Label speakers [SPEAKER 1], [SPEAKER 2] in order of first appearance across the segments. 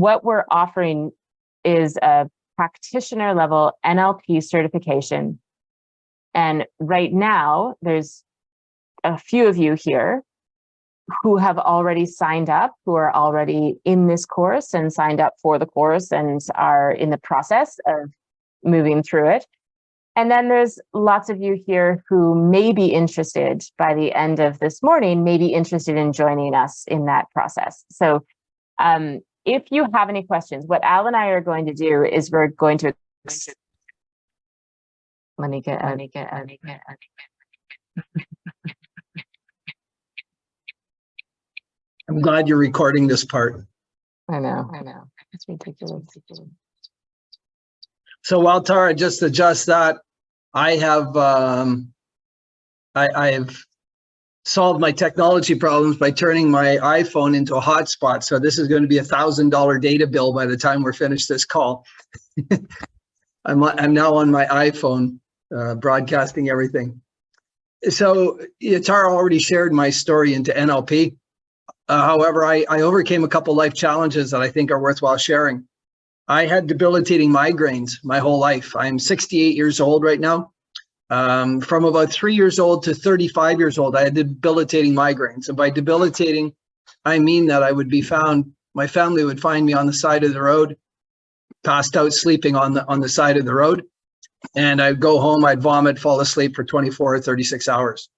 [SPEAKER 1] what we're offering is a practitioner level NLP certification. And right now, there's a few of you here who have already signed up, who are already in this course and signed up for the course and are in the process of moving through it. And then there's lots of you here who may be interested by the end of this morning, may be interested in joining us in that process. So if you have any questions, what Al and I are going to do is we're going to
[SPEAKER 2] I'm glad you're recording this part.
[SPEAKER 1] I know. It's ridiculous.
[SPEAKER 2] So while Tara just adjusts that, I have I've solved my technology problems by turning my iPhone into a hotspot. So this is going to be $1,000 data bill by the time we're finished this call. I'm now on my iPhone broadcasting everything. So Tara already shared my story into NLP. However, I overcame a couple life challenges that I think are worthwhile sharing. I had debilitating migraines my whole life. I'm 68 years old right now. From about 3 years old to 35 years old, I had debilitating migraines. And by debilitating, I mean that I would be found, my family would find me on the side of the road, passed out sleeping on the side of the road. And I'd go home, I'd vomit, fall asleep for 24 or 36 hours.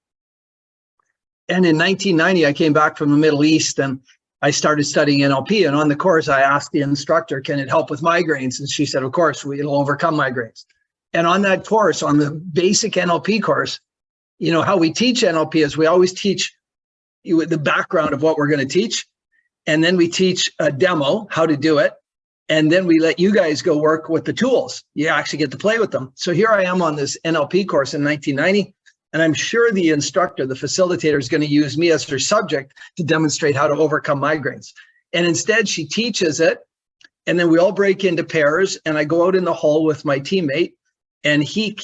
[SPEAKER 2] And in 1990, I came back from the Middle East and I started studying NLP. And on the course, I asked the instructor, can it help with migraines? And she said, of course, it'll overcome migraines. And on that course, on the basic NLP course, you know, how we teach NLP is we always teach you the background of what we're going to teach. And then we teach a demo, how to do it. And then we let you guys go work with the tools. You actually get to play with them. So here I am on this NLP course in 1990. And I'm sure the instructor, the facilitator, is going to use me as her subject to demonstrate how to overcome migraines. And instead, she teaches it. And then we all break into pairs. And I go out in the hall with my teammate. And he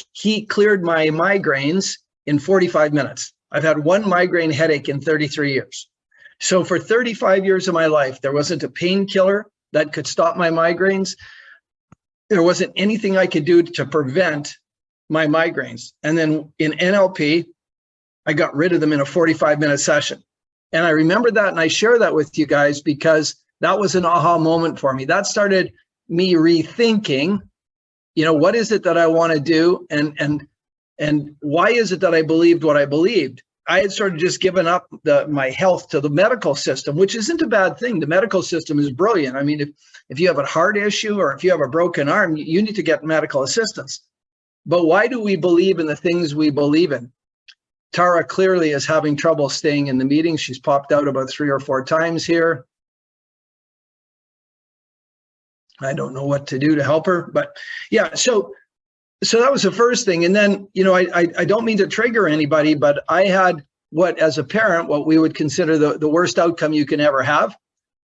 [SPEAKER 2] cleared my migraines in 45 minutes. I've had one migraine headache in 33 years. So for 35 years of my life, there wasn't a painkiller that could stop my migraines. There wasn't anything I could do to prevent my migraines. And then in NLP, I got rid of them in a 45-minute session. And I remember that, and I share that with you guys because that was an aha moment for me. That started me rethinking, you know, what is it that I want to do, and why is it that I believed what I believed? I had sort of just given up my health to the medical system, which isn't a bad thing. The medical system is brilliant. I mean, if you have a heart issue or if you have a broken arm, you need to get medical assistance. But why do we believe in the things we believe in? Tara clearly is having trouble staying in the meeting. She's popped out about 3 or 4 times here. I don't know what to do to help her, but yeah, so that was the first thing. And then, you know, I don't mean to trigger anybody, but I had what, as a parent, what we would consider the worst outcome you can ever have.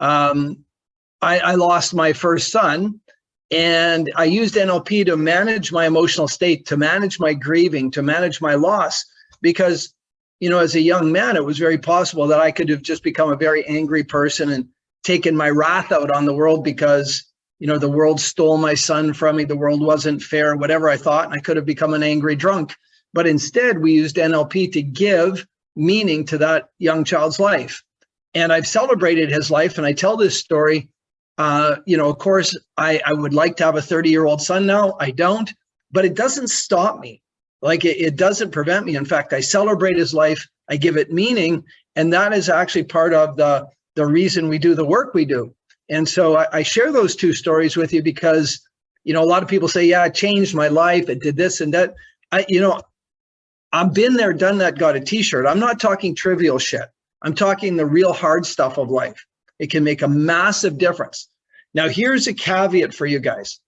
[SPEAKER 2] I lost my first son. And I used NLP to manage my emotional state, to manage my grieving, to manage my loss, because, you know, as a young man, it was very possible that I could have just become a very angry person and taken my wrath out on the world because, you know, the world stole my son from me, the world wasn't fair, whatever I thought, and I could have become an angry drunk. But instead, we used NLP to give meaning to that young child's life. And I've celebrated his life, and I tell this story. You know, of course, I would like to have a 30-year-old son now. I don't, but it doesn't stop me. Like it doesn't prevent me. In fact, I celebrate his life. I give it meaning. And that is actually part of the reason we do the work we do. And so I share those two stories with you because, you know, a lot of people say, yeah, it changed my life. It did this and that. You know, I've been there, done that, got a t-shirt. I'm not talking trivial shit. I'm talking the real hard stuff of life. It can make a massive difference. Now, here's a caveat for you guys.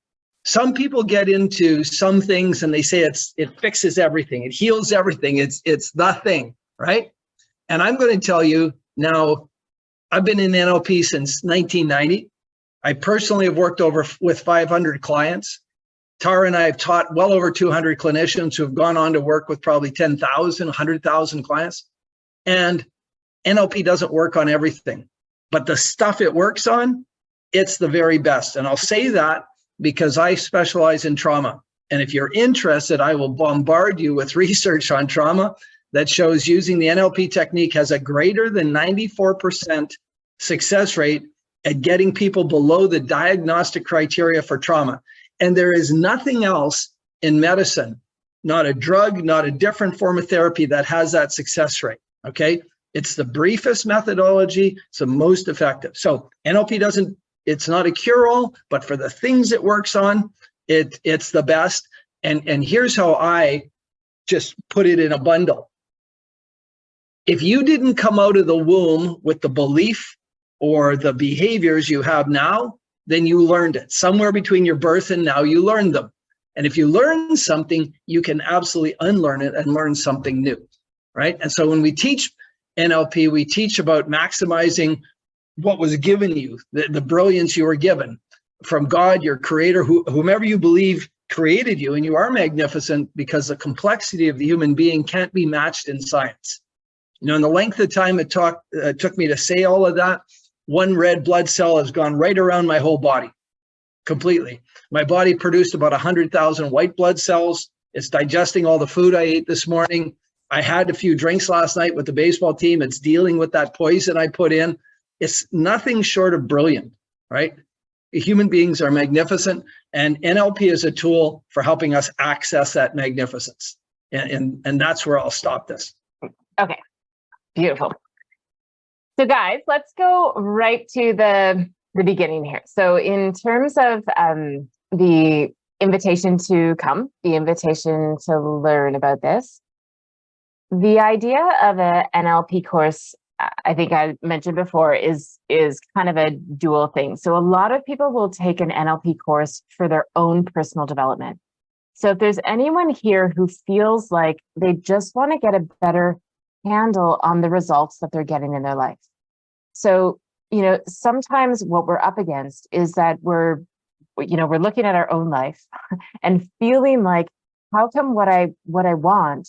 [SPEAKER 2] Some people get into some things and they say it fixes everything. It heals everything. It's the thing, right? And I'm going to tell you now, I've been in NLP since 1990. I personally have worked with 500 clients. Tara and I have taught well over 200 clinicians who have gone on to work with probably 10,000, 100,000 clients. And NLP doesn't work on everything. But the stuff it works on, it's the very best. And I'll say that because I specialize in trauma. And if you're interested, I will bombard you with research on trauma that shows using the NLP technique has a greater than 94% success rate at getting people below the diagnostic criteria for trauma. And there is nothing else in medicine, not a drug, not a different form of therapy that has that success rate, okay? It's the briefest methodology, it's the most effective. So NLP it's not a cure-all, but for the things it works on, it's the best. And here's how I just put it in a bundle. If you didn't come out of the womb with the belief or the behaviors you have now, then you learned it. Somewhere between your birth and now, you learned them. And if you learn something, you can absolutely unlearn it and learn something new, right? And so when we teach NLP, we teach about maximizing what was given you, the brilliance you were given from God, your creator, whomever you believe created you, and you are magnificent because the complexity of the human being can't be matched in science. You know, in the length of time it took me to say all of that, one red blood cell has gone right around my whole body, completely. My body produced about 100,000 white blood cells. It's digesting all the food I ate this morning. I had a few drinks last night with the baseball team. It's dealing with that poison I put in. It's nothing short of brilliant, right? Human beings are magnificent, and NLP is a tool for helping us access that magnificence. And that's where I'll stop this.
[SPEAKER 1] Okay, beautiful. So guys, let's go right to the beginning here. So in terms of the invitation to come, the invitation to learn about this, the idea of an NLP course, I think I mentioned before, is kind of a dual thing. So a lot of people will take an NLP course for their own personal development. So if there's anyone here who feels like they just want to get a better handle on the results that they're getting in their life. So, you know, sometimes what we're up against is that we're looking at our own life and feeling like, how come what I want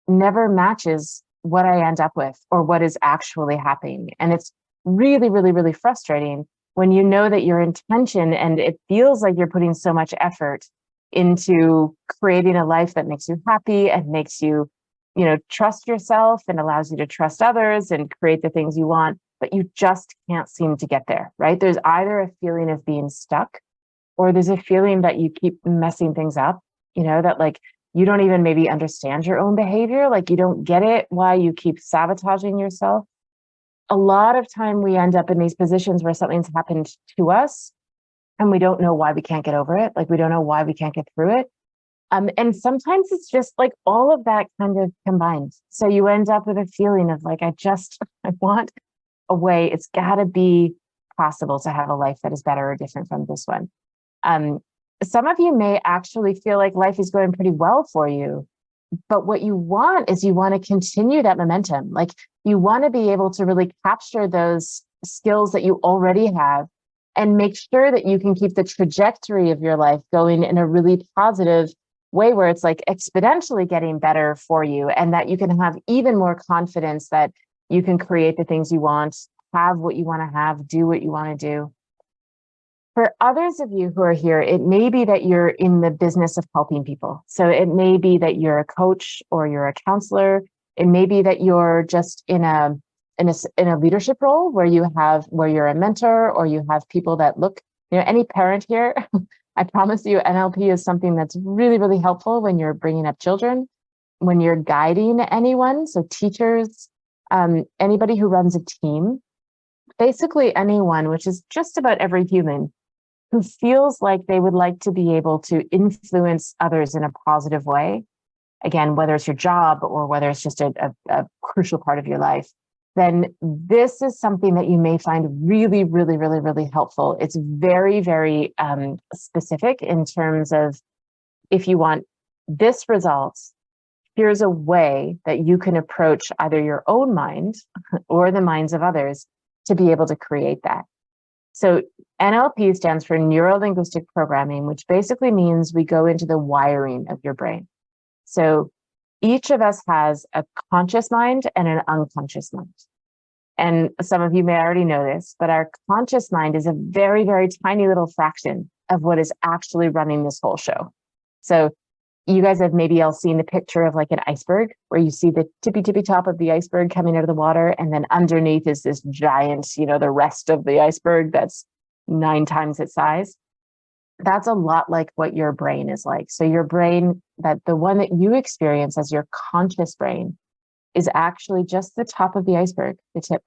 [SPEAKER 1] never matches what I end up with or what is actually happening? And it's really, really, really frustrating when you know that your intention, and it feels like you're putting so much effort into creating a life that makes you happy and makes you, trust yourself and allows you to trust others and create the things you want, but you just can't seem to get there, right? There's either a feeling of being stuck, or there's a feeling that you keep messing things up, that like you don't even maybe understand your own behavior, like you don't get it, why you keep sabotaging yourself. A lot of time we end up in these positions where something's happened to us and we don't know why we can't get over it. Like we don't know why we can't get through it. And sometimes it's just like all of that kind of combined. So you end up with a feeling of like, I want a way, it's gotta be possible to have a life that is better or different from this one. Some of you may actually feel like life is going pretty well for you, but what you want is you want to continue that momentum. Like you want to be able to really capture those skills that you already have and make sure that you can keep the trajectory of your life going in a really positive way where it's like exponentially getting better for you, and that you can have even more confidence that you can create the things you want, have what you want to have, do what you want to do. For others of you who are here, it may be that you're in the business of helping people. So it may be that you're a coach or you're a counselor. It may be that you're just in a leadership role where you're a mentor, or you have people that look, any parent here, I promise you NLP is something that's really, really helpful when you're bringing up children, when you're guiding anyone. So teachers, anybody who runs a team, basically anyone, which is just about every human, who feels like they would like to be able to influence others in a positive way. Again, whether it's your job or whether it's just a crucial part of your life, then this is something that you may find really, really, really, really helpful. It's very, very specific in terms of, if you want this result, here's a way that you can approach either your own mind or the minds of others to be able to create that. So NLP stands for Neuro-Linguistic Programming, which basically means we go into the wiring of your brain. So each of us has a conscious mind and an unconscious mind. And some of you may already know this, but our conscious mind is a very, very tiny little fraction of what is actually running this whole show. So you guys have maybe all seen the picture of like an iceberg where you see the tippy top of the iceberg coming out of the water. And then underneath is this giant, the rest of the iceberg that's 9 times its size. That's a lot like what your brain is like. So your brain, that the one that you experience as your conscious brain, is actually just the top of the iceberg, the tip.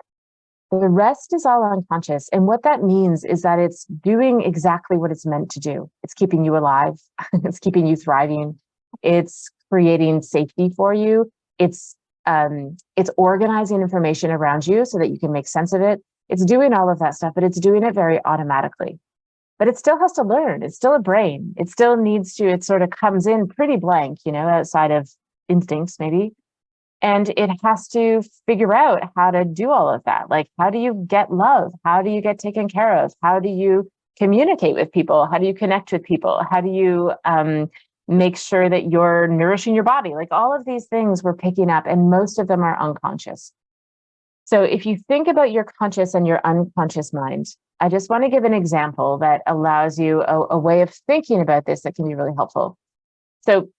[SPEAKER 1] The rest is all unconscious. And what that means is that it's doing exactly what it's meant to do. It's keeping you alive. It's keeping you thriving. It's creating safety for you. It's organizing information around you so that you can make sense of it. It's doing all of that stuff, but it's doing it very automatically. But it still has to learn. It's still a brain. It still needs to, it sort of comes in pretty blank, outside of instincts maybe. And it has to figure out how to do all of that. Like, how do you get love? How do you get taken care of? How do you communicate with people? How do you connect with people? How do you make sure that you're nourishing your body? Like, all of these things we're picking up, and most of them are unconscious. So if you think about your conscious and your unconscious mind, I just want to give an example that allows you a way of thinking about this that can be really helpful. So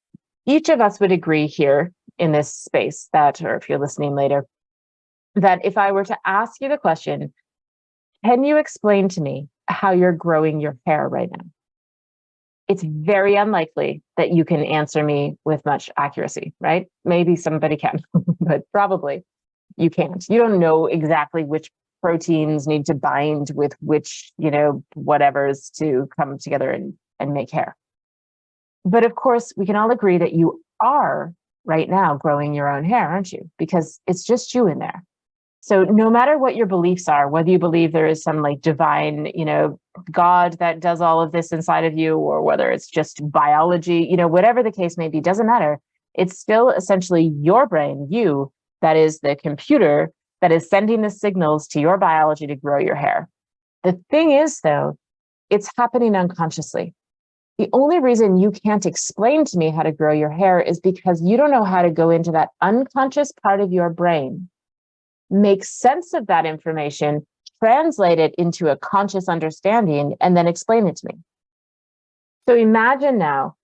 [SPEAKER 1] each of us would agree here in this space that, or if you're listening later, that if I were to ask you the question, can you explain to me how you're growing your hair right now? It's very unlikely that you can answer me with much accuracy, right? Maybe somebody can, but probably you can't. You don't know exactly which proteins need to bind with which, whatevers to come together and make hair. But of course, we can all agree that you are right now growing your own hair, aren't you? Because it's just you in there. So no matter what your beliefs are, whether you believe there is some like divine, God that does all of this inside of you, or whether it's just biology, whatever the case may be, doesn't matter. It's still essentially your brain, you, that is the computer that is sending the signals to your biology to grow your hair. The thing is, though, it's happening unconsciously. The only reason you can't explain to me how to grow your hair is because you don't know how to go into that unconscious part of your brain, make sense of that information, translate it into a conscious understanding, and then explain it to me. So imagine now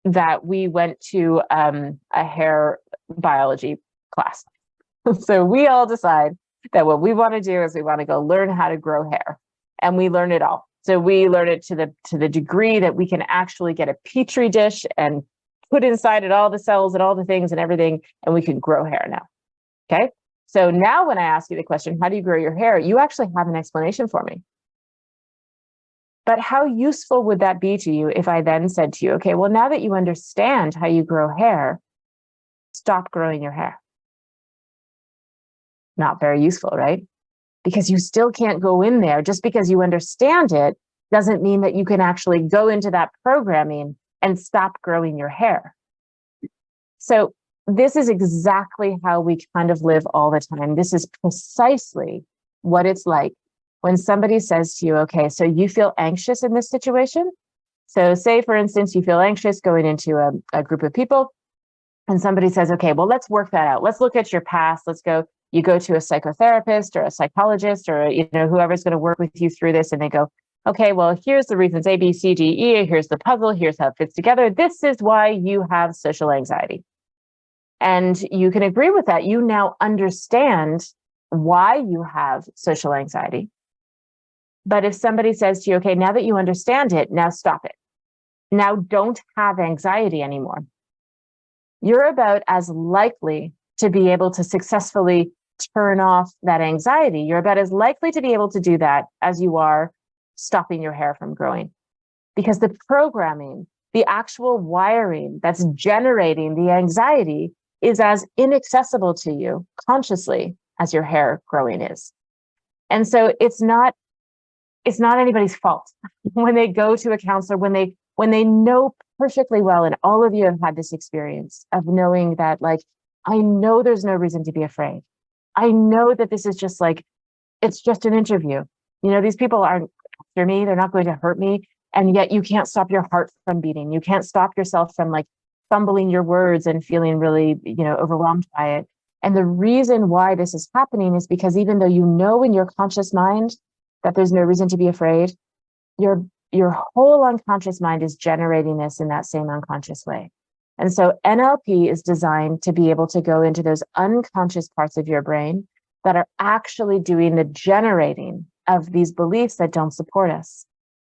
[SPEAKER 1] that we went to a hair biology class. So we all decide that what we want to do is we want to go learn how to grow hair, and we learn it all. So we learn it to the degree that we can actually get a petri dish and put inside it all the cells and all the things and everything, and we can grow hair now. Okay. So now when I ask you the question, how do you grow your hair? You actually have an explanation for me. But how useful would that be to you if I then said to you, okay, well, now that you understand how you grow hair, stop growing your hair? Not very useful, right? Because you still can't go in there. Just because you understand it doesn't mean that you can actually go into that programming and stop growing your hair. So this is exactly how we kind of live all the time. This is precisely what it's like when somebody says to you, okay, so you feel anxious in this situation. So say, for instance, you feel anxious going into a group of people, and somebody says, okay, well, let's work that out. Let's look at your past. You go to a psychotherapist or a psychologist or, whoever's going to work with you through this. And they go, okay, well, here's the reasons A, B, C, D, E. Here's the puzzle. Here's how it fits together. This is why you have social anxiety. And you can agree with that. You now understand why you have social anxiety. But if somebody says to you, okay, now that you understand it, now stop it. Now don't have anxiety anymore. You're about as likely to be able to successfully turn off that anxiety. You're about as likely to be able to do that as you are stopping your hair from growing. Because the programming, the actual wiring that's generating the anxiety is as inaccessible to you consciously as your hair growing is. And so it's not anybody's fault when they go to a counselor, when they know perfectly well, and all of you have had this experience of knowing that, like, I know there's no reason to be afraid. I know that this is just like, it's just an interview. These people aren't after me. They're not going to hurt me. And yet you can't stop your heart from beating. You can't stop yourself from like fumbling your words and feeling really, overwhelmed by it. And the reason why this is happening is because even though you know in your conscious mind that there's no reason to be afraid, your whole unconscious mind is generating this in that same unconscious way. And so NLP is designed to be able to go into those unconscious parts of your brain that are actually doing the generating of these beliefs that don't support us.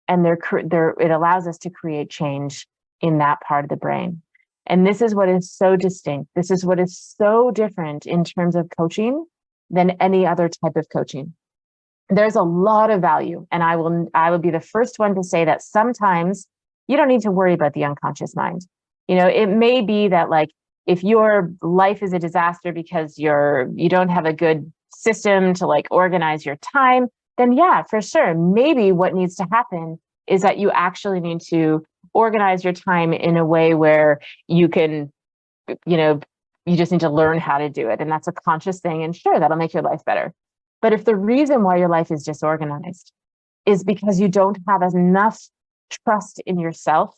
[SPEAKER 1] And it allows us to create change in that part of the brain. And this is what is so distinct. This is what is so different in terms of coaching than any other type of coaching. There's a lot of value, and I will be the first one to say that sometimes you don't need to worry about the unconscious mind. It may be that, like, if your life is a disaster because you don't have a good system to like organize your time, then yeah, for sure, maybe what needs to happen is that you actually need to organize your time in a way where you can, you just need to learn how to do it. And that's a conscious thing. And sure, that'll make your life better. But if the reason why your life is disorganized is because you don't have enough trust in yourself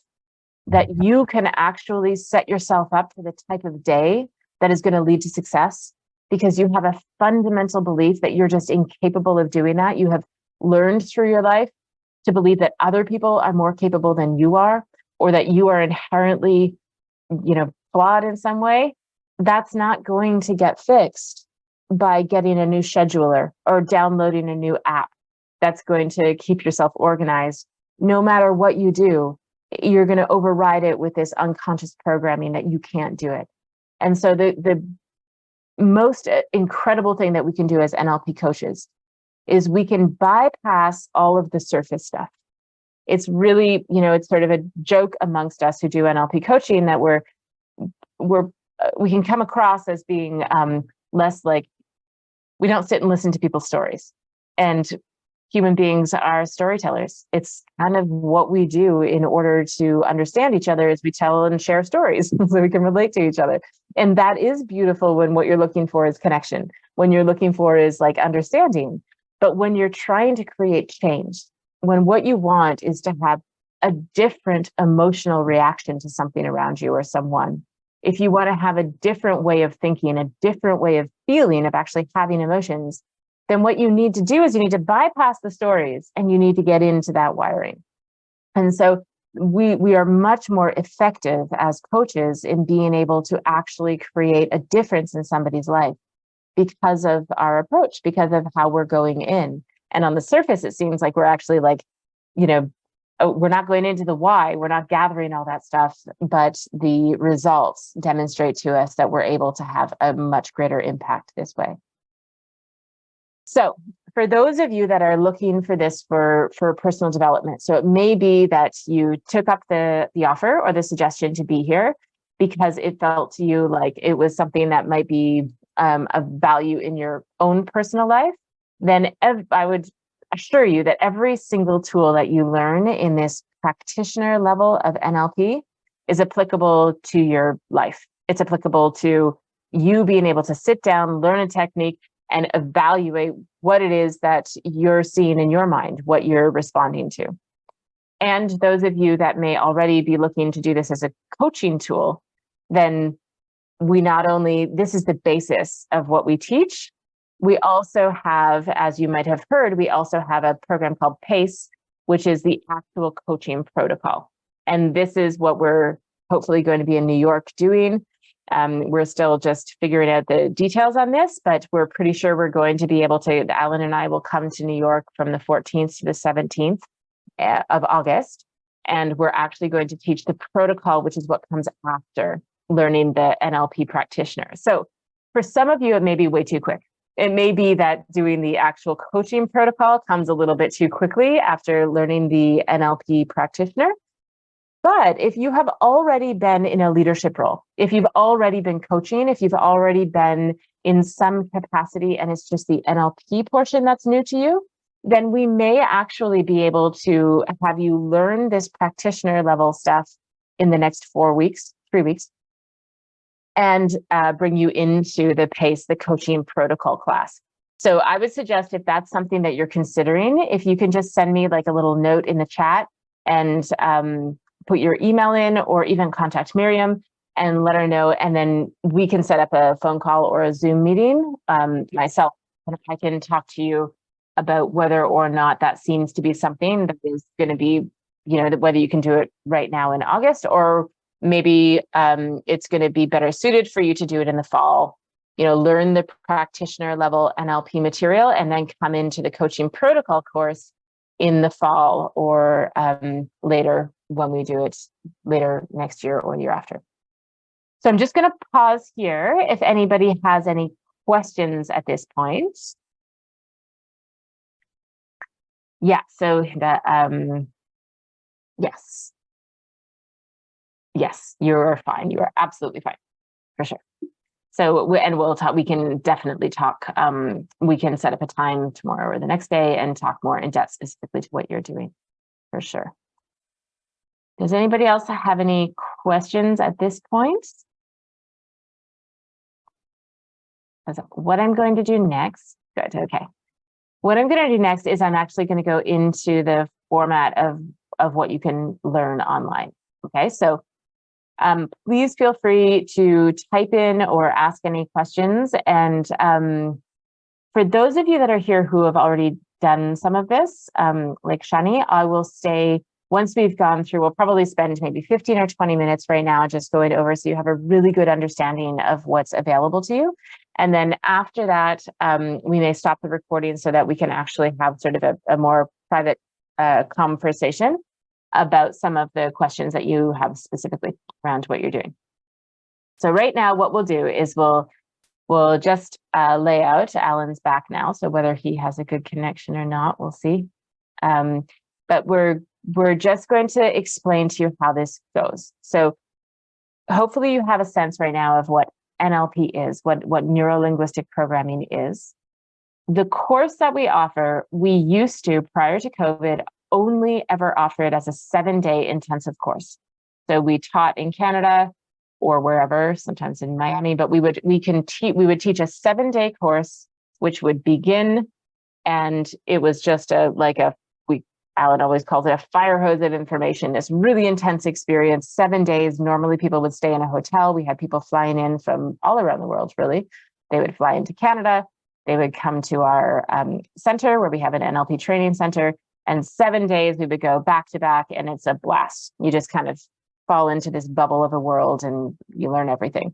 [SPEAKER 1] that you can actually set yourself up for the type of day that is going to lead to success, because you have a fundamental belief that you're just incapable of doing that. You have learned through your life to believe that other people are more capable than you are, or that you are inherently, flawed in some way. That's not going to get fixed by getting a new scheduler or downloading a new app that's going to keep yourself organized. No matter what you do, you're going to override it with this unconscious programming that you can't do it. And so the most incredible thing that we can do as NLP coaches is we can bypass all of the surface stuff. It's really, it's sort of a joke amongst us who do NLP coaching that we can come across as being less like, we don't sit and listen to people's stories. And human beings are storytellers. It's kind of what we do in order to understand each other, is we tell and share stories so we can relate to each other. And that is beautiful when what you're looking for is connection, when you're looking for is like understanding. But when you're trying to create change, when what you want is to have a different emotional reaction to something around you or someone, if you want to have a different way of thinking, a different way of feeling, of actually having emotions, then what you need to do is you need to bypass the stories and you need to get into that wiring. And so we are much more effective as coaches in being able to actually create a difference in somebody's life because of our approach, because of how we're going in. And on the surface, it seems like we're actually like, we're not going into the why, we're not gathering all that stuff, but the results demonstrate to us that we're able to have a much greater impact this way. So for those of you that are looking for this for personal development, so it may be that you took up the offer or the suggestion to be here because it felt to you like it was something that might be of value in your own personal life, then I would assure you that every single tool that you learn in this practitioner level of NLP is applicable to your life. It's applicable to you being able to sit down, learn a technique, and evaluate what it is that you're seeing in your mind, what you're responding to. And those of you that may already be looking to do this as a coaching tool, then this is the basis of what we teach. We also have, as you might have heard, we also have a program called PACE, which is the actual coaching protocol. And this is what we're hopefully going to be in New York doing. We're still just figuring out the details on this, but we're pretty sure we're going to be able to, Alan and I will come to New York from the 14th to the 17th of August. And we're actually going to teach the protocol, which is what comes after learning the NLP practitioner. So for some of you, it may be way too quick. It may be that doing the actual coaching protocol comes a little bit too quickly after learning the NLP practitioner. But if you have already been in a leadership role, if you've already been coaching, if you've already been in some capacity and it's just the NLP portion that's new to you, then we may actually be able to have you learn this practitioner level stuff in the next 3 weeks, and bring you into the PACE, the coaching protocol class. So I would suggest, if that's something that you're considering, if you can just send me like a little note in the chat and put your email in, or even contact Miriam, and let her know. And then we can set up a phone call or a Zoom meeting, myself, and I can talk to you about whether or not that seems to be something that is going to be, whether you can do it right now in August, or maybe it's going to be better suited for you to do it in the fall. Learn the practitioner level NLP material and then come into the coaching protocol course in the fall, or later when we do it later next year or the year after. So I'm just going to pause here if anybody has any questions at this point. Yeah, so yes, you're fine. You are absolutely fine, for sure. So, we'll talk, we can definitely talk, we can set up a time tomorrow or the next day and talk more in depth specifically to what you're doing, for sure. Does anybody else have any questions at this point? What I'm going to do next, good, okay. What I'm going to do next is I'm actually going to go into the format of what you can learn online, okay? So please feel free to type in or ask any questions. And for those of you that are here who have already done some of this, like Shani, I will stay, once we've gone through, we'll probably spend maybe 15 or 20 minutes right now just going over so you have a really good understanding of what's available to you. And then after that, we may stop the recording so that we can actually have sort of a more private conversation about some of the questions that you have specifically around what you're doing. So right now, what we'll do is we'll just lay out. Alan's back now, so whether he has a good connection or not, we'll see. But we're just going to explain to you how this goes. So hopefully you have a sense right now of what NLP is, what neuro-linguistic programming is. The course that we offer, we used to, prior to COVID, only ever offer it as a 7-day intensive course. So we taught in Canada or wherever, sometimes in Miami, but we would teach a 7-day course, which would begin, and it was just Alan always calls it a fire hose of information, this really intense experience, 7 days. Normally people would stay in a hotel. We had people flying in from all around the world, really. They would fly into Canada. They would come to our center where we have an NLP training center. And 7 days we would go back to back, and it's a blast. You just kind of fall into this bubble of a world and you learn everything.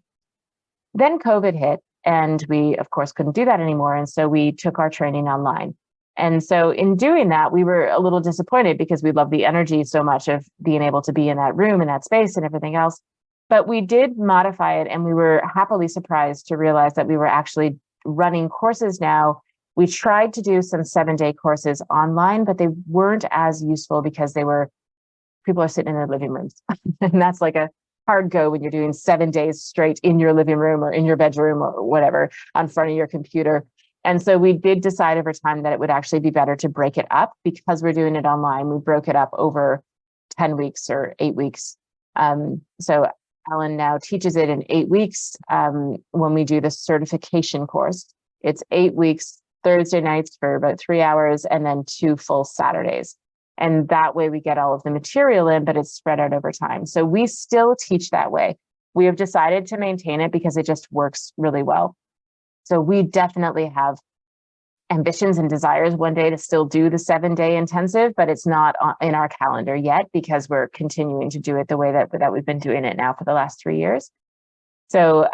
[SPEAKER 1] Then COVID hit, and we, of course, couldn't do that anymore. And so we took our training online. And so in doing that, we were a little disappointed because we love the energy so much of being able to be in that room and that space and everything else. But we did modify it, and we were happily surprised to realize that we were actually running courses now. We tried to do some 7-day courses online, but they weren't as useful because people are sitting in their living rooms. And that's like a hard go when you're doing 7 days straight in your living room or in your bedroom or whatever on front of your computer. And so we did decide over time that it would actually be better to break it up because we're doing it online. We broke it up over 10 weeks or 8 weeks. So Alan now teaches it in 8 weeks when we do the certification course. It's 8 weeks, Thursday nights for about 3 hours, and then 2 full Saturdays. And that way we get all of the material in, but it's spread out over time. So we still teach that way. We have decided to maintain it because it just works really well. So we definitely have ambitions and desires one day to still do the 7-day intensive, but it's not in our calendar yet because we're continuing to do it the way that we've been doing it now for the last 3 years. So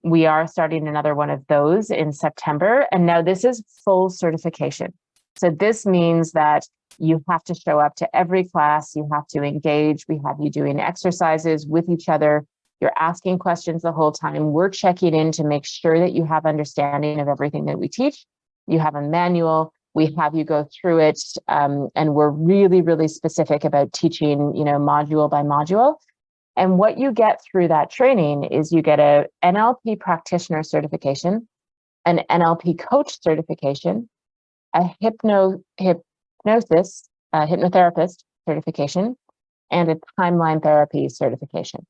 [SPEAKER 1] we are starting another one of those in September. And now this is full certification. So this means that you have to show up to every class, you have to engage, we have you doing exercises with each other, you're asking questions the whole time, we're checking in to make sure that you have understanding of everything that we teach. You have a manual, we have you go through it, and we're really, really specific about teaching, module by module. And what you get through that training is you get a NLP practitioner certification, an NLP coach certification, a hypnotherapist certification, and a timeline therapy certification.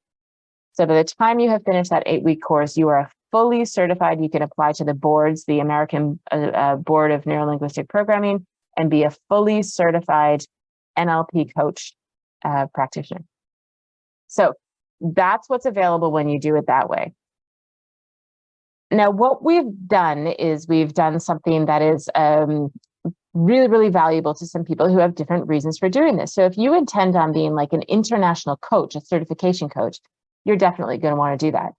[SPEAKER 1] So by the time you have finished that 8-week course, you are fully certified. You can apply to the boards, the American Board of Neuro-Linguistic Programming, and be a fully certified NLP coach practitioner. So that's what's available when you do it that way. Now, what we've done is we've done something that is really, really valuable to some people who have different reasons for doing this. So if you intend on being like an international coach, a certification coach, you're definitely going to want to do that.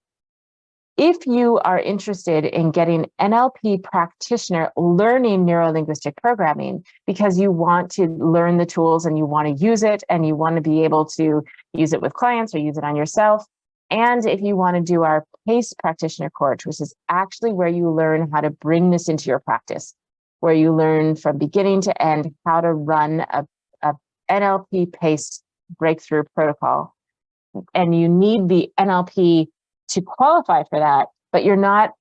[SPEAKER 1] If you are interested in getting NLP practitioner learning neuro-linguistic programming because you want to learn the tools and you want to use it and you want to be able to use it with clients or use it on yourself, and if you want to do our PACE practitioner course, which is actually where you learn how to bring this into your practice, where you learn from beginning to end how to run a NLP PACE breakthrough protocol, and you need the NLP to qualify for that, but you're not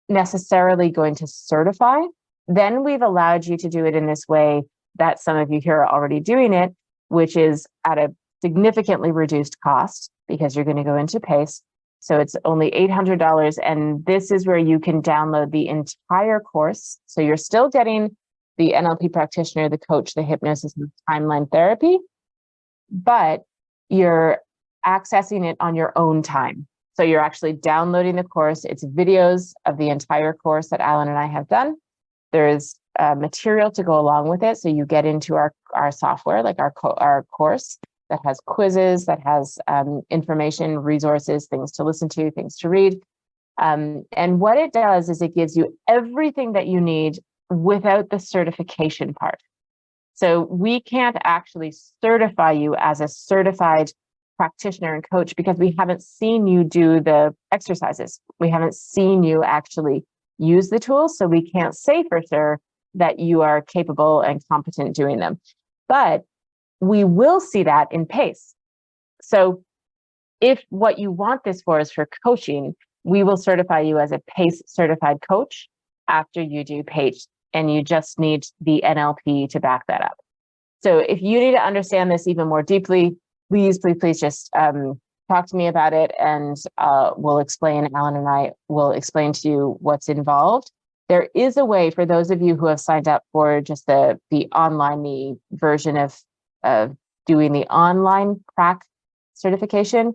[SPEAKER 1] necessarily going to certify, then we've allowed you to do it in this way that some of you here are already doing it, which is at a significantly reduced cost because you're going to go into PACE. So it's only $800. And this is where you can download the entire course. So you're still getting the NLP practitioner, the coach, the hypnosis, and timeline therapy, but you're accessing it on your own time. So you're actually downloading the course. It's videos of the entire course that Alan and I have done. There's material to go along with it. So you get into our software, like our course that has quizzes, that has information, resources, things to listen to, things to read. And what it does is it gives you everything that you need without the certification part. So we can't actually certify you as a certified practitioner and coach because we haven't seen you do the exercises. We haven't seen you actually use the tools. So we can't say for sure that you are capable and competent doing them. But we will see that in PACE. So if what you want this for is for coaching, we will certify you as a PACE certified coach after you do PACE, and you just need the NLP to back that up. So if you need to understand this even more deeply, please just talk to me about it, and we'll explain. Alan and I will explain to you what's involved. There is a way for those of you who have signed up for just the online, the version of doing the online prac certification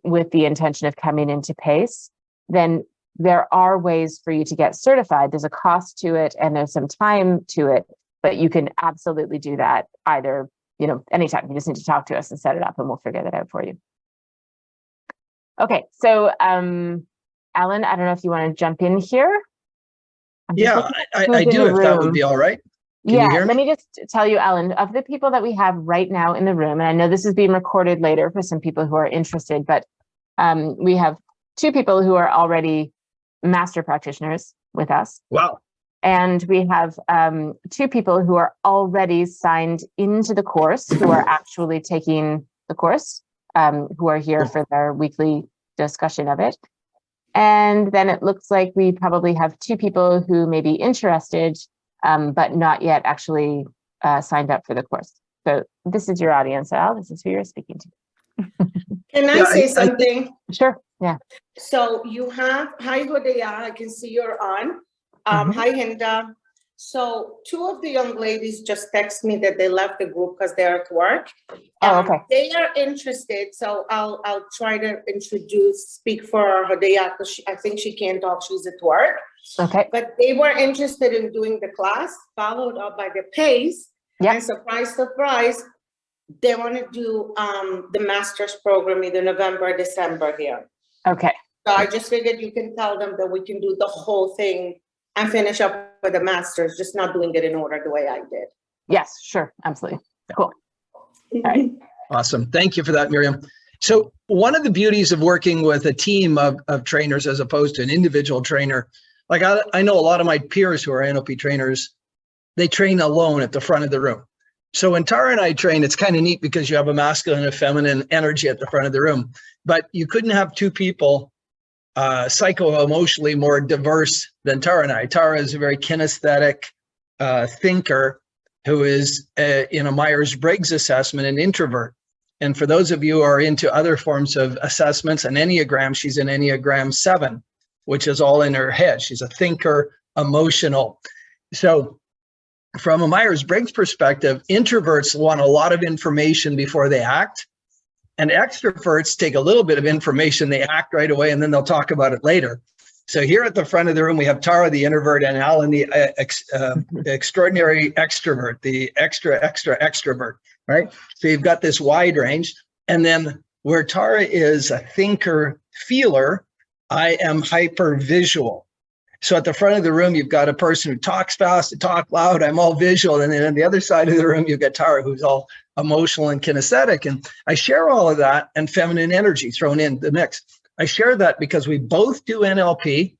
[SPEAKER 1] with the intention of coming into PACE, then there are ways for you to get certified. There's a cost to it and there's some time to it, but you can absolutely do that either, anytime. You just need to talk to us and set it up and we'll figure that out for you. Okay, so Alan, I don't know if you want to jump in here.
[SPEAKER 2] Yeah, I do, if that would be all right. Can you hear me?
[SPEAKER 1] Let me just tell you, Alan, of the people that we have right now in the room, and I know this is being recorded later for some people who are interested, but we have 2 people who are already master practitioners with us.
[SPEAKER 2] Wow.
[SPEAKER 1] And we have 2 people who are already signed into the course, who are actually taking the course, who are here for their weekly discussion of it. And then it looks like we probably have 2 people who may be interested, but not yet actually signed up for the course. So this is your audience, Al. This is who you're speaking to.
[SPEAKER 3] Can I say something?
[SPEAKER 1] Sure, yeah.
[SPEAKER 3] So you have, hi Hodaya, I can see you're on. Hi Hinda. So 2 of the young ladies just text me that they left the group because they're at work.
[SPEAKER 1] Okay.
[SPEAKER 3] They are interested, so I'll try to speak for Hodaya because I think she can't talk, she's at work.
[SPEAKER 1] Okay.
[SPEAKER 3] But they were interested in doing the class, followed up by the PACE.
[SPEAKER 1] Yep.
[SPEAKER 3] And surprise, they want to do the master's program either November or December here.
[SPEAKER 1] Okay.
[SPEAKER 3] So I just figured you can tell them that we can do the whole thing and finish up with the master's, just not doing it in order the way I did.
[SPEAKER 1] Yes, sure. Absolutely. Cool. All right.
[SPEAKER 2] Awesome. Thank you for that, Miriam. So one of the beauties of working with a team of trainers as opposed to an individual trainer, like I know a lot of my peers who are NLP trainers, they train alone at the front of the room. So when Tara and I train, it's kind of neat because you have a masculine and a feminine energy at the front of the room, but you couldn't have 2 people psycho-emotionally more diverse than Tara and I. Tara is a very kinesthetic thinker who is in a Myers-Briggs assessment, an introvert. And for those of you who are into other forms of assessments, an Enneagram, she's an Enneagram 7, which is all in her head. She's a thinker, emotional. So from a Myers-Briggs perspective, introverts want a lot of information before they act. And extroverts take a little bit of information, they act right away, and then they'll talk about it later. So here at the front of the room, we have Tara, the introvert, and Alan, the extraordinary extrovert, the extrovert, right? So you've got this wide range. And then where Tara is a thinker, feeler, I am hyper visual. So at the front of the room, you've got a person who talks fast, talk loud, I'm all visual. And then on the other side of the room, you've got Tara, who's all emotional and kinesthetic. And I share all of that and feminine energy thrown in the mix. I share that because we both do NLP.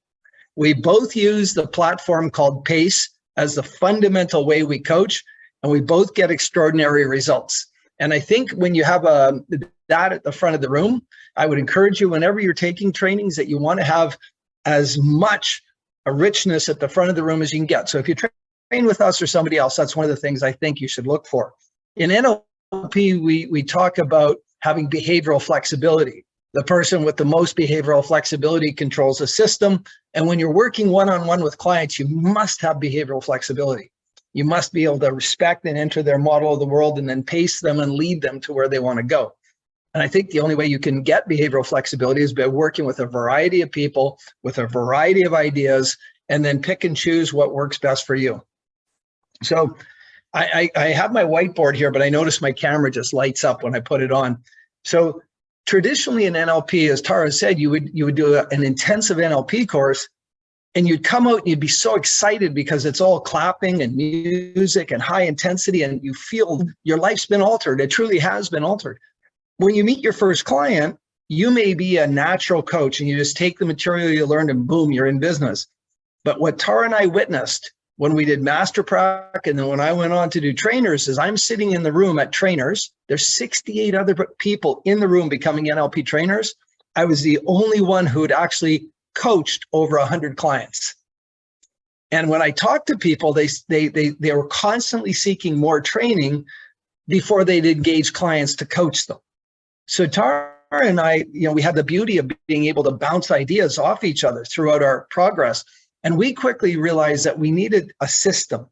[SPEAKER 2] We both use the platform called PACE as the fundamental way we coach, and we both get extraordinary results. And I think when you have that at the front of the room, I would encourage you, whenever you're taking trainings, that you want to have as much a richness at the front of the room as you can get. So if you train with us or somebody else, that's one of the things I think you should look for. In NLP, we talk about having behavioral flexibility. The person with the most behavioral flexibility controls a system. And when you're working one-on-one with clients, you must have behavioral flexibility. You must be able to respect and enter their model of the world and then pace them and lead them to where they want to go. And I think the only way you can get behavioral flexibility is by working with a variety of people, with a variety of ideas, and then pick and choose what works best for you. So I have my whiteboard here, but I notice my camera just lights up when I put it on. So traditionally in NLP, as Tara said, you would do an intensive NLP course, and you'd come out and you'd be so excited because it's all clapping and music and high intensity, and you feel your life's been altered. It truly has been altered. When you meet your first client, you may be a natural coach and you just take the material you learned and boom, you're in business. But what Tara and I witnessed when we did Master Prac, and then when I went on to do trainers, is I'm sitting in the room at trainers. There's 68 other people in the room becoming NLP trainers. I was the only one who had actually coached over 100 clients. And when I talked to people, they were constantly seeking more training before they'd engage clients to coach them. So Tara and I, we had the beauty of being able to bounce ideas off each other throughout our progress. And we quickly realized that we needed a system.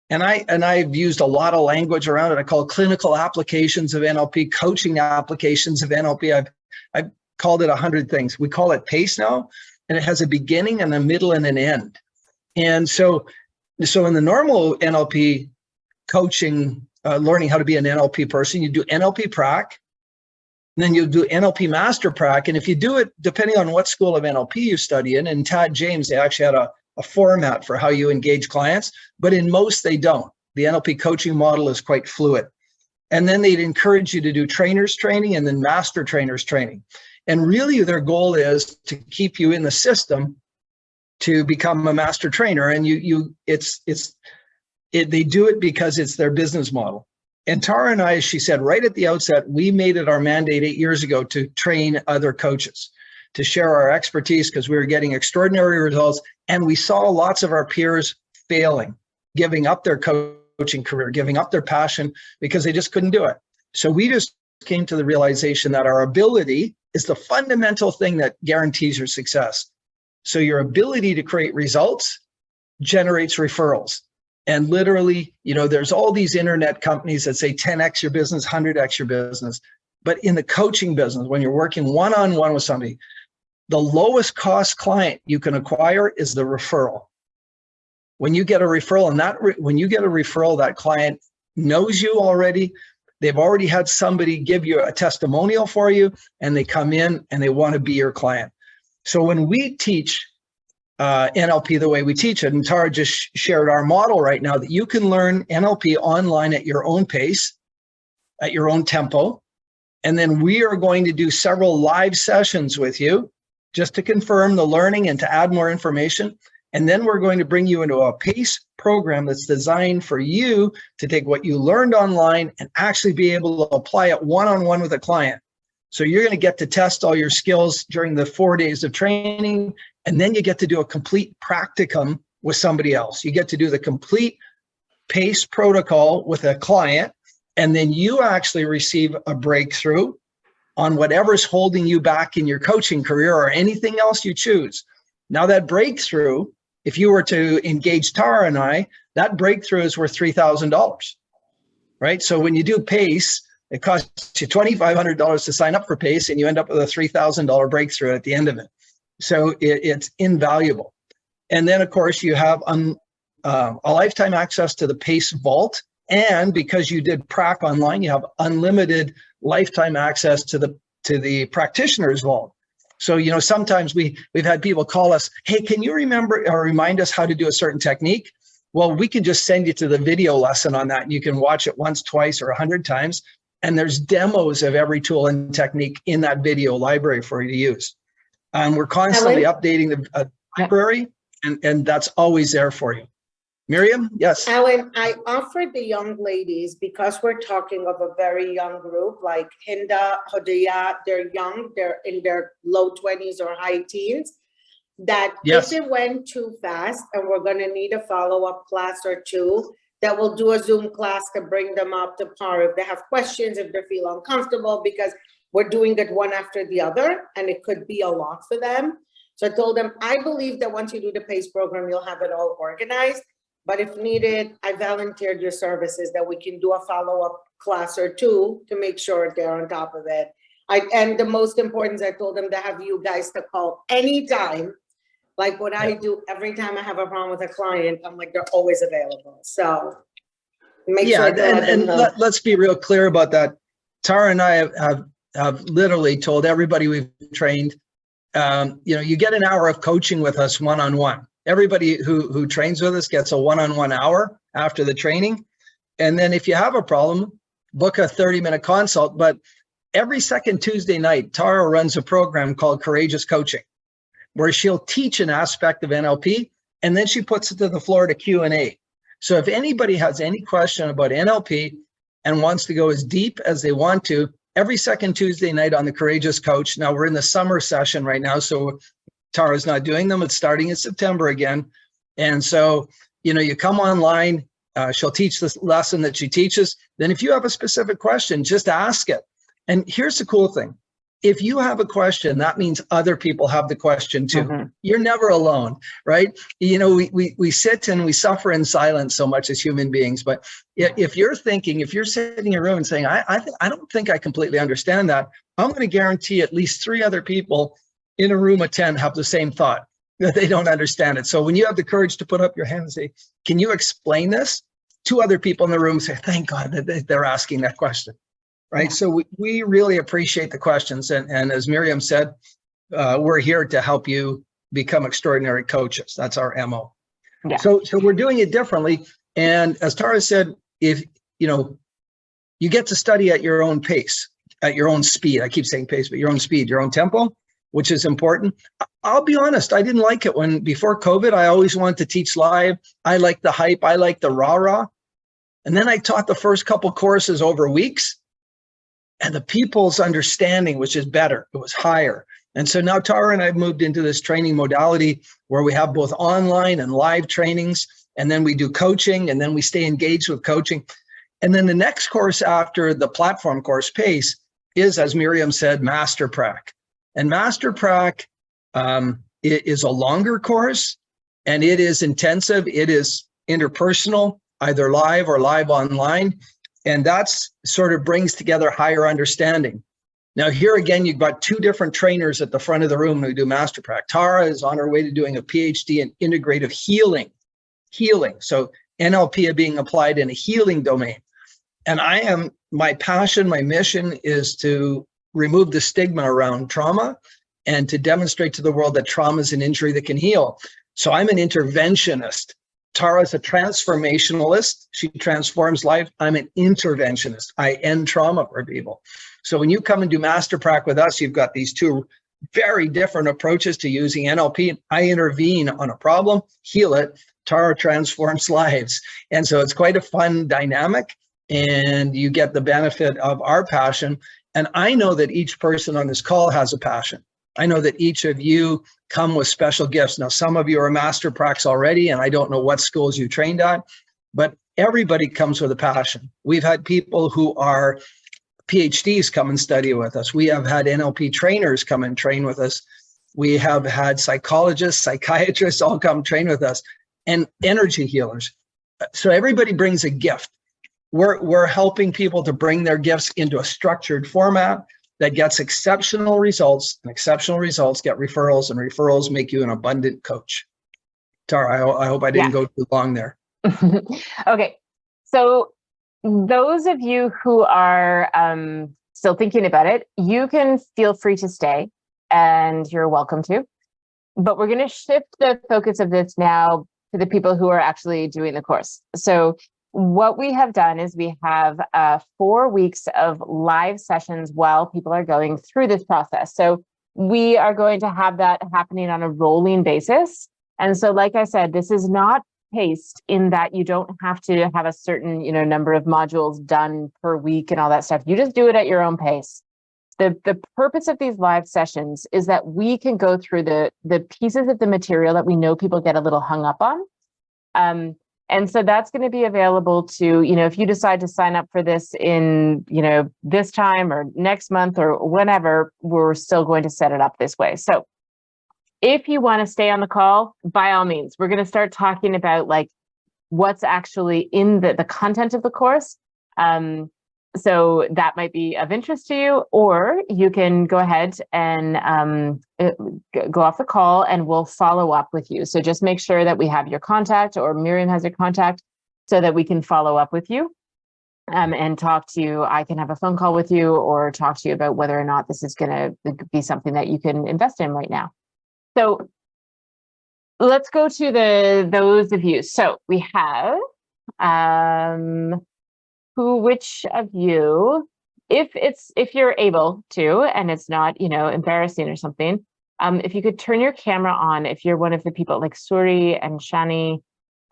[SPEAKER 2] And I've used a lot of language around it. I call it clinical applications of NLP, coaching applications of NLP. I've called it 100 things. We call it PACE now, and it has a beginning and a middle and an end. And so in the normal NLP coaching, learning how to be an NLP person, you do NLP Prac, and then you do NLP Master Prac. And if you do it, depending on what school of NLP you study in, and Tad James, they actually had a format for how you engage clients, but in most they don't. The NLP coaching model is quite fluid. And then they'd encourage you to do trainers training and then master trainers training. And really their goal is to keep you in the system to become a master trainer. And they do it because it's their business model. And Tara and I, as she said right at the outset, we made it our mandate 8 years ago to train other coaches, to share our expertise, because we were getting extraordinary results. And we saw lots of our peers failing, giving up their coaching career, giving up their passion because they just couldn't do it. So we just came to the realization that our ability is the fundamental thing that guarantees your success. So your ability to create results generates referrals. And literally, there's all these internet companies that say 10x your business, 100x your business. But in the coaching business, when you're working one-on-one with somebody, the lowest cost client you can acquire is the referral. When you get a referral, that client knows you already. They've already had somebody give you a testimonial for you, and they come in and they want to be your client. So when we teach NLP the way we teach it, and Tara just shared our model right now, that you can learn NLP online at your own pace, at your own tempo. And then we are going to do several live sessions with you just to confirm the learning and to add more information. And then we're going to bring you into a PACE program that's designed for you to take what you learned online and actually be able to apply it one-on-one with a client. So you're going to get to test all your skills during the 4 days of training, and then you get to do a complete practicum with somebody else. You get to do the complete PACE protocol with a client, and then you actually receive a breakthrough on whatever's holding you back in your coaching career or anything else you choose. Now that breakthrough, if you were to engage Tara and I, that breakthrough is worth $3,000, right? So when you do PACE, It costs you $2,500 to sign up for PACE, and you end up with a $3,000 breakthrough at the end of it. So it's invaluable. And then, of course, you have a lifetime access to the PACE Vault. And because you did prac online, you have unlimited lifetime access to the practitioner's vault. So, sometimes we've had people call us, hey, can you remember or remind us how to do a certain technique? Well, we can just send you to the video lesson on that, and you can watch it once, twice, or 100 times. And there's demos of every tool and technique in that video library for you to use. We're constantly updating the library, and that's always there for you. Miriam, yes.
[SPEAKER 3] Alan, I offered the young ladies, because we're talking of a very young group, like Hinda, Hodaya, they're young, they're in their low 20s or high teens, that
[SPEAKER 2] yes,
[SPEAKER 3] if it went too fast and we're going to need a follow-up class or two, that we'll do a Zoom class to bring them up to par if they have questions, if they feel uncomfortable, because we're doing it one after the other and it could be a lot for them. So I told them, I believe that once you do the PACE program, you'll have it all organized. But if needed, I volunteered your services that we can do a follow-up class or two to make sure they're on top of it. And the most important is I told them to have you guys to call anytime. Like what I do every time I have a problem with a client, I'm like, they're always available. So make sure.
[SPEAKER 2] And let's be real clear about that. Tara and I have literally told everybody we've trained, you get an hour of coaching with us one-on-one. Everybody who trains with us gets a one-on-one hour after the training. And then if you have a problem, book a 30-minute consult. But every second Tuesday night, Tara runs a program called Courageous Coaching, where she'll teach an aspect of NLP, and then she puts it to the floor to Q&A. So if anybody has any question about NLP and wants to go as deep as they want to, every second Tuesday night on the Courageous Coach. Now we're in the summer session right now, so Tara's not doing them. It's starting in September again. And so, you come online, she'll teach this lesson that she teaches. Then if you have a specific question, just ask it. And here's the cool thing. If you have a question, that means other people have the question too. Mm-hmm. You're never alone, right? We sit and we suffer in silence so much as human beings. But if you're sitting in a room and saying, I don't think I completely understand that, I'm going to guarantee at least 3 other people in a room of 10 have the same thought, that they don't understand it. So when you have the courage to put up your hand and say, can you explain this? 2 other people in the room say, thank God that they're asking that question, right? Yeah. So we really appreciate the questions. And as Miriam said, we're here to help you become extraordinary coaches. That's our MO. Yeah. So we're doing it differently. And as Tara said, if you get to study at your own pace, at your own speed, I keep saying pace, but your own speed, your own tempo, which is important. I'll be honest, I didn't like it before COVID, I always wanted to teach live. I like the hype, I like the rah-rah. And then I taught the first couple courses over weeks, and the people's understanding was just better. It was higher. And so now Tara and I have moved into this training modality where we have both online and live trainings, and then we do coaching, and then we stay engaged with coaching. And then the next course after the platform course, PACE, is, as Miriam said, Master Prac. And Master Prac is a longer course, and it is intensive. It is interpersonal, either live or live online. And that's sort of brings together higher understanding. Now, here again, you've got 2 different trainers at the front of the room who do Master Prac. Tara is on her way to doing a PhD in integrative healing. So NLP being applied in a healing domain. And my passion, my mission is to remove the stigma around trauma and to demonstrate to the world that trauma is an injury that can heal. So I'm an interventionist. Tara's a transformationalist. She transforms life. I'm an interventionist. I end trauma for people. So when you come and do Master Prac with us, you've got these 2 very different approaches to using NLP. I intervene on a problem, heal it. Tara transforms lives. And so it's quite a fun dynamic, and you get the benefit of our passion. And I know that each person on this call has a passion. I know that each of you come with special gifts. Now, some of you are Master Pracs already, and I don't know what schools you trained at, but everybody comes with a passion. We've had people who are PhDs come and study with us. We have had NLP trainers come and train with us. We have had psychologists, psychiatrists all come train with us, and energy healers. So everybody brings a gift. We're helping people to bring their gifts into a structured format that gets exceptional results, and exceptional results get referrals, and referrals make you an abundant coach. Tara, I hope I didn't go too long there.
[SPEAKER 1] Okay, so those of you who are still thinking about it, you can feel free to stay, and you're welcome to. But we're going to shift the focus of this now to the people who are actually doing the course. So what we have done is we have 4 weeks of live sessions while people are going through this process. So we are going to have that happening on a rolling basis. And so, like I said, this is not paced in that you don't have to have a certain, number of modules done per week and all that stuff. You just do it at your own pace. The purpose of these live sessions is that we can go through the pieces of the material that we know people get a little hung up on. And so that's going to be available to, if you decide to sign up for this in, this time or next month or whenever, we're still going to set it up this way. So if you want to stay on the call, by all means, we're going to start talking about like what's actually in the content of the course. So that might be of interest to you, or you can go ahead and go off the call and we'll follow up with you. So just make sure that we have your contact, or Miriam has your contact, so that we can follow up with you and talk to you. I can have a phone call with you or talk to you about whether or not this is going to be something that you can invest in right now. So let's go to those of you. So we have which of you, if you're able to, and it's not, embarrassing or something, if you could turn your camera on, if you're one of the people like Suri and Shani,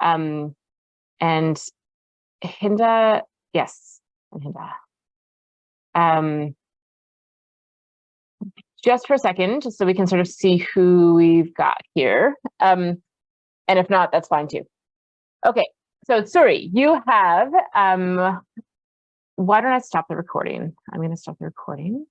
[SPEAKER 1] and Hinda, yes, and Hinda. Just for a second, just so we can sort of see who we've got here. And if not, that's fine too. Okay. So Suri, you have, why don't I stop the recording? I'm going to stop the recording.